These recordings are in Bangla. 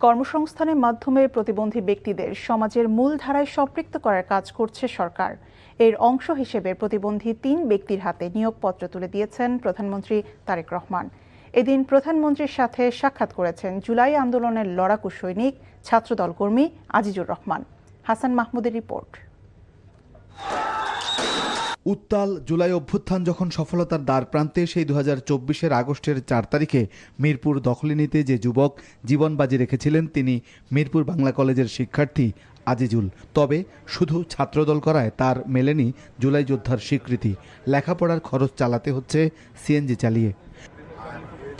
কর্মসংস্থানের মাধ্যমে প্রতিবন্ধী ব্যক্তিদের সমাজের মূলধারায় সম্পৃক্ত করার কাজ করছে সরকার। এর অংশ হিসেবে প্রতিবন্ধী ৩ ব্যক্তির হাতে নিয়োগপত্র তুলে দিয়েছেন প্রধানমন্ত্রী তারেক রহমান। এদিন প্রধানমন্ত্রীর সাথে সাক্ষাৎ করেছেন জুলাই আন্দোলনের লড়াকু সৈনিক ছাত্রদল কর্মী আজিজুর রহমান। হাসান মাহমুদের রিপোর্ট। উত্তাল জুলাই অভ্যুত্থান যখন সফলতার দ্বার প্রান্তে, সেই 2024-এর আগস্টের 4 তারিখে মিরপুর দখলে নিতে যে যুবক জীবন বাজি রেখেছিলেন তিনি মিরপুর বাংলা কলেজের শিক্ষার্থী আজিজুল। তবে শুধু ছাত্রদল করায় তার মেলেনি জুলাই যোদ্ধার স্বীকৃতি। লেখাপড়ার খরচ চালাতে হচ্ছে সিএনজি চালিয়ে।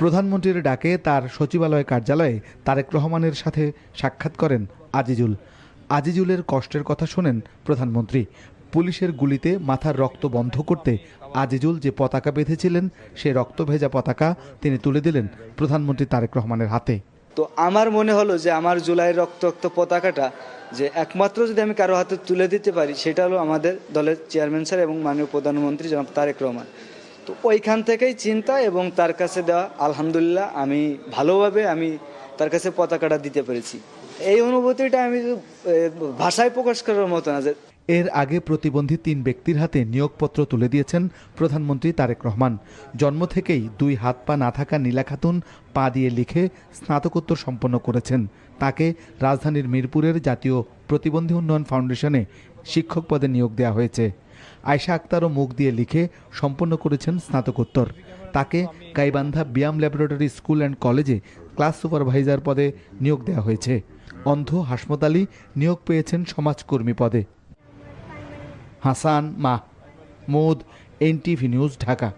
প্রধানমন্ত্রীর ডাকে তার সচিবালয় কার্যালয়ে তারেক রহমানের সাথে সাক্ষাৎ করেন আজিজুল। আজিজুলের কষ্টের কথা শোনেন প্রধানমন্ত্রী। পুলিশের গুলিতে মাথার রক্ত বন্ধ করতে আজিজুল যে পতাকা বেঁধেছিলেন, সে রক্ত ভেজা পতাকা তিনি তুলে দিলেন প্রধানমন্ত্রী তারেক রহমানের হাতে। তো আমার মনে হলো যে আমার জুলাইয়ের রক্তাক্ত পতাকাটা যে একমাত্র যদি আমি কারো হাতে তুলে দিতে পারি, সেটা হলো আমাদের দলের চেয়ারম্যান স্যার এবং মাননীয় প্রধানমন্ত্রী জনাব তারেক রহমান। তো ওইখান থেকেই চিন্তা এবং তার কাছে দেওয়া, আলহামদুলিল্লাহ আমি ভালোভাবে তার কাছে পতাকাটা দিতে পেরেছি। এই অনুভূতিটা আমি ভাষায় প্রকাশ করার মতো না। এর আগে প্রতিবন্ধী 3 ব্যক্তির হাতে নিয়োগপত্র তুলে দিয়েছেন প্রধানমন্ত্রী তারেক রহমান। জন্ম থেকেই 2 হাত পা না থাকা নীলা খাতুন পা দিয়ে লিখে স্নাতকোত্তর সম্পন্ন করেছেন। তাকে রাজধানীর মিরপুরের জাতীয় প্রতিবন্ধী উন্নয়ন ফাউন্ডেশনে শিক্ষক পদে নিয়োগ দেওয়া হয়েছে। আয়শা আক্তারও মুখ দিয়ে লিখে সম্পন্ন করেছেন স্নাতকোত্তর। তাকে গাইবান্ধা ব্যায়াম ল্যাবরেটরি স্কুল অ্যান্ড কলেজে ক্লাস সুপারভাইজার পদে নিয়োগ দেওয়া হয়েছে। অন্ধ হাসমত আলী নিয়োগ পেয়েছেন সমাজকর্মী পদে। Hasan Mahmud, NTV news, Dhaka.